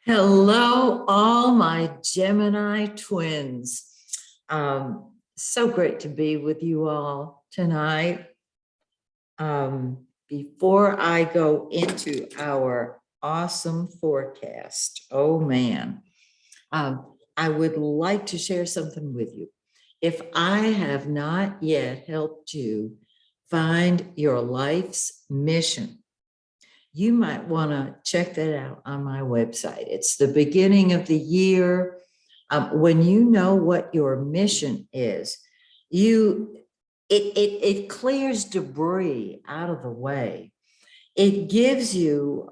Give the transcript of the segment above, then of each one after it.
Hello, all my Gemini twins. So great to be with you all tonight. Before I go into our awesome forecast, oh man, I would like to share something with you. If I have not yet helped you find your life's mission, you might want to check that out on my website. It's the beginning of the year. When you know what your mission is, it clears debris out of the way. It gives you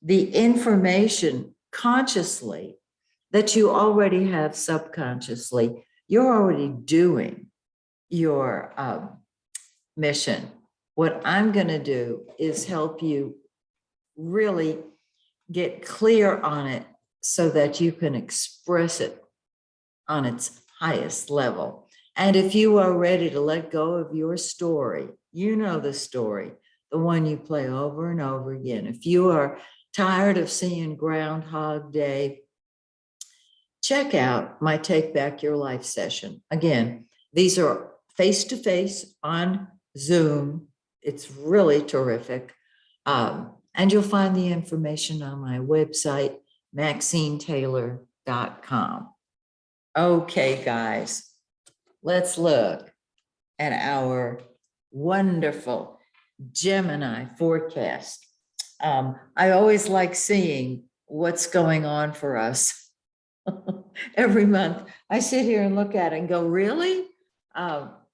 the information consciously that you already have subconsciously. You're already doing your mission. What I'm going to do is help you really get clear on it so that you can express it on its highest level. And if you are ready to let go of your story, you know the story, the one you play over and over again. If you are tired of seeing Groundhog Day, check out my Take Back Your Life session. Again, these are face-to-face on Zoom. It's really terrific. And you'll find the information on my website, MaxineTaylor.com. Okay, guys, let's look at our wonderful Gemini forecast. I always like seeing what's going on for us. Every month, I sit here and look at it and go, really?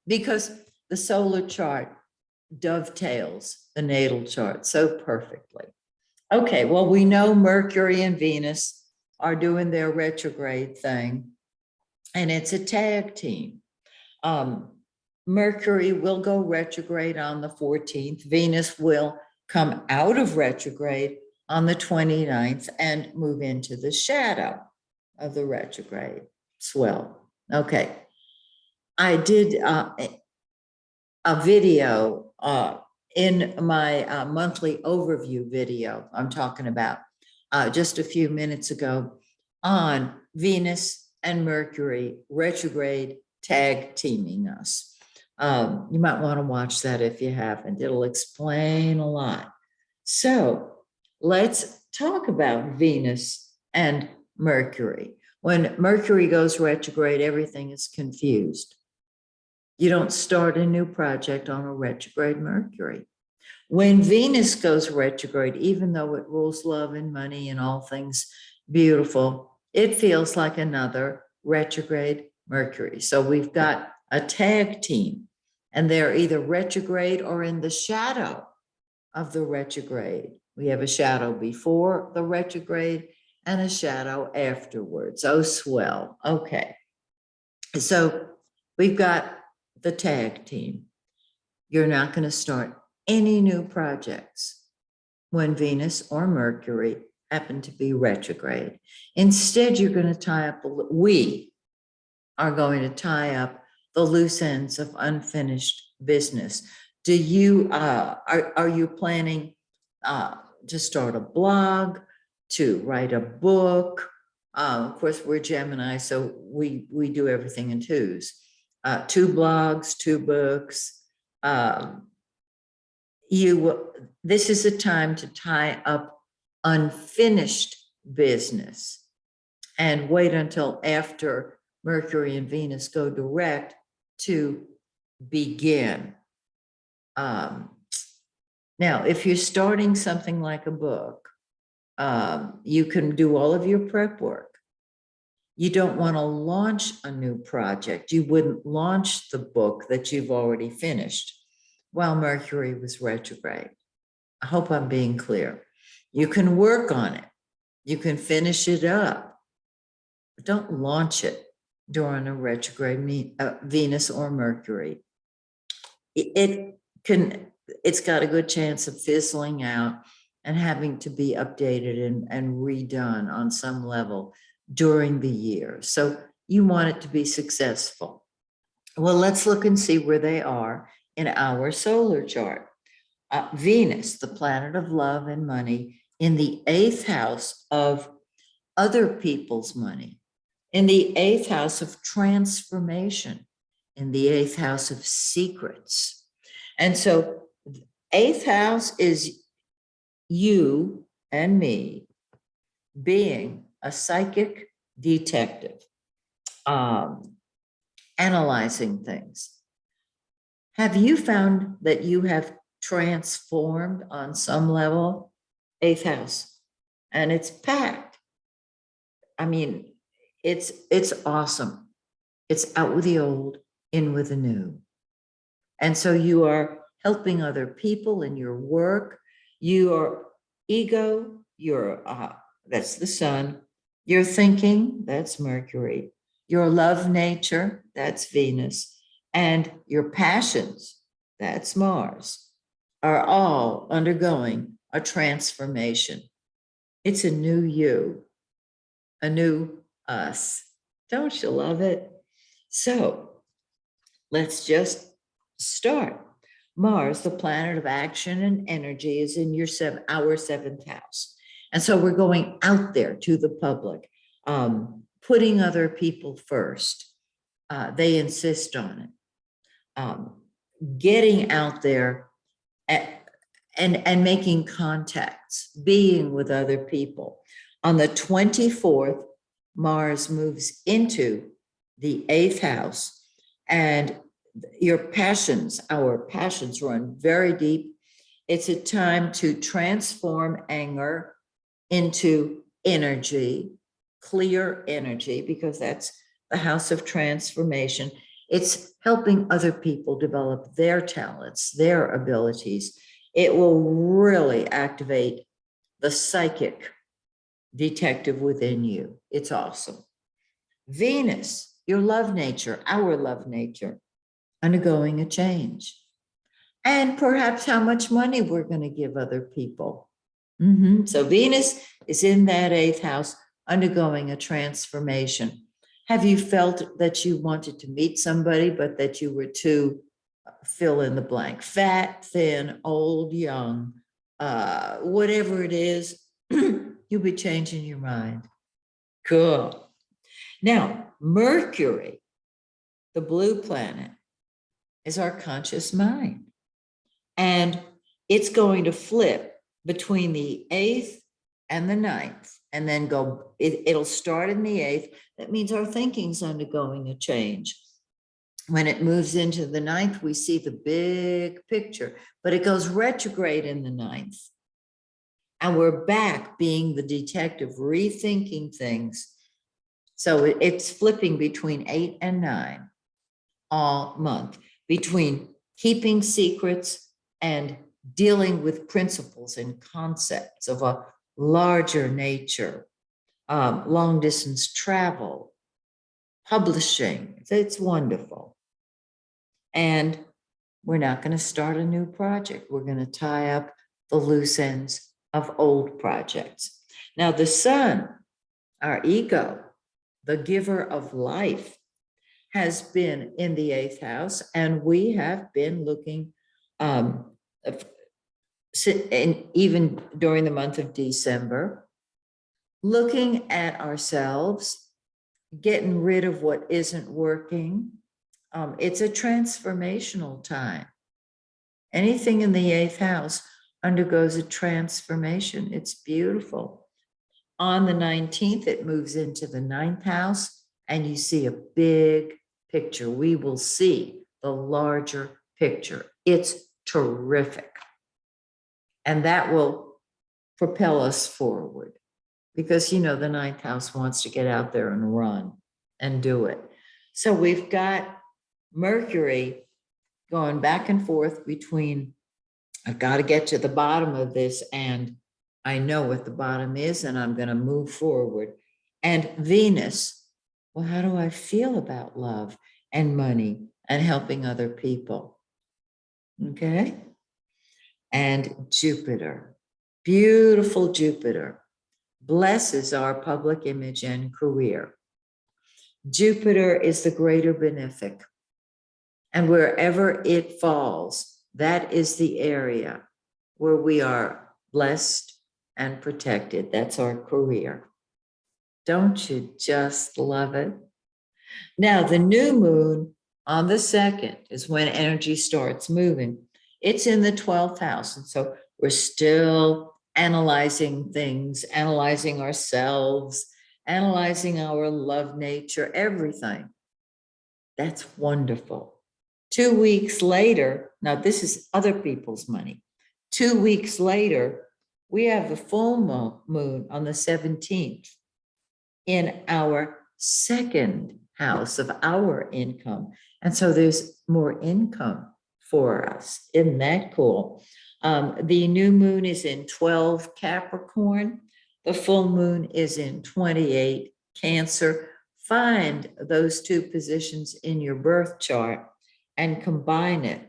Because the solar chart dovetails the natal chart so perfectly. Okay, well, we know Mercury and Venus are doing their retrograde thing, and it's a tag team. Mercury will go retrograde on the 14th. Venus will come out of retrograde on the 29th and move into the shadow of the retrograde swell. Okay, I did a video in my monthly overview video I'm talking about just a few minutes ago on Venus and Mercury retrograde tag teaming us. You might want to watch that if you haven't. It'll explain a lot. So let's talk about Venus and Mercury. When Mercury goes retrograde, everything is confused. You don't start a new project on a retrograde Mercury. When Venus goes retrograde, even though it rules love and money and all things beautiful, it feels like another retrograde Mercury. So we've got a tag team, and they're either retrograde or in the shadow of the retrograde. We have a shadow before the retrograde and a shadow afterwards. Oh, swell. Okay. So we've got the tag team. You're not going to start any new projects when Venus or Mercury happen to be retrograde. Instead, you're going to tie up, we are going to tie up the loose ends of unfinished business. Do you, are you planning to start a blog, to write a book? Of course, we're Gemini, so we do everything in twos. 2 blogs, 2 books. This is a time to tie up unfinished business and wait until after Mercury and Venus go direct to begin. Now, if you're starting something like a book, you can do all of your prep work. You don't want to launch a new project. You wouldn't launch the book that you've already finished while Mercury was retrograde. I hope I'm being clear. You can work on it. You can finish it up, but don't launch it during a retrograde Venus or Mercury. It's got a good chance of fizzling out and having to be updated and redone on some level during the year. So you want it to be successful. Well, let's look and see where they are in our solar chart. Venus, the planet of love and money, in the 8th house of other people's money. In the eighth house of transformation, in the eighth house of secrets. And so, eighth house is you and me being a psychic detective, analyzing things. Have you found that you have transformed on some level? Eighth house, and it's packed. I mean, it's awesome. It's out with the old, in with the new. And so you are helping other people in your work. Your ego, your that's the sun. Your thinking, that's Mercury. Your love nature, that's Venus. And your passions, that's Mars, are all undergoing a transformation. It's a new you, a new us. Don't you love it? So let's just start. Mars, the planet of action and energy, is in our seventh house. And so we're going out there to the public, putting other people first. They insist on it. Getting out there and making contacts, being with other people. On the 24th, Mars moves into the eighth house, and our passions run very deep. It's a time to transform anger into energy, clear energy, because that's the house of transformation. It's helping other people develop their talents, their abilities. It will really activate the psychic detective within you. It's awesome. Venus, your love nature, our love nature, undergoing a change. And perhaps how much money we're going to give other people. So Venus is in that eighth house, undergoing a transformation. Have you felt that you wanted to meet somebody, but that you were too fill in the blank, fat, thin, old, young, whatever it is, you'll be changing your mind. Cool. Now, Mercury, the blue planet, is our conscious mind. And it's going to flip between the 8th and the 9th, and then it'll start in the 8th. That means our thinking's undergoing a change. When it moves into the 9th, we see the big picture, but it goes retrograde in the 9th. And we're back being the detective, rethinking things. So it's flipping between 8 and 9 all month, between keeping secrets and dealing with principles and concepts of a larger nature, long distance travel, publishing. It's wonderful. And we're not going to start a new project. We're going to tie up the loose ends of old projects. Now, the sun, our ego, the giver of life, has been in the 8th house, and we have been looking, and even during the month of December, looking at ourselves, getting rid of what isn't working. It's a transformational time. Anything in the 8th house undergoes a transformation. It's beautiful. On the 19th, it moves into the 9th house, and you see a big picture. We will see the larger picture. It's terrific. And that will propel us forward, because, the 9th house wants to get out there and run and do it. So we've got Mercury going back and forth between, I've got to get to the bottom of this, and I know what the bottom is, and I'm going to move forward. And Venus, well, how do I feel about love and money and helping other people? Okay. And Jupiter, beautiful Jupiter, blesses our public image and career. Jupiter is the greater benefic. And wherever it falls, that is the area where we are blessed and protected. That's our career. Don't you just love it? Now, the new moon on the 2nd is when energy starts moving. It's in the 12th house. And so we're still analyzing things, analyzing ourselves, analyzing our love nature, everything. That's wonderful. 2 weeks later, now this is other people's money. 2 weeks later, we have the full moon on the 17th in our second house of our income. And so there's more income for us. Isn't that cool? The new moon is in 12 Capricorn. The full moon is in 28 Cancer. Find those two positions in your birth chart and combine it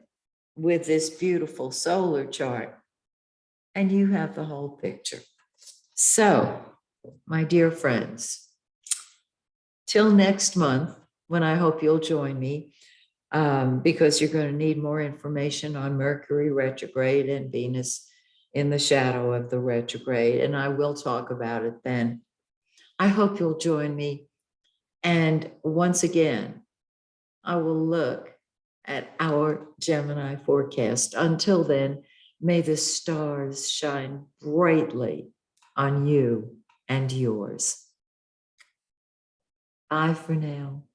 with this beautiful solar chart, and you have the whole picture. So, my dear friends, till next month, when I hope you'll join me, because you're going to need more information on Mercury retrograde and Venus in the shadow of the retrograde, and I will talk about it then. I hope you'll join me. And once again, I will look at our Gemini forecast. Until then, may the stars shine brightly on you and yours. Bye for now.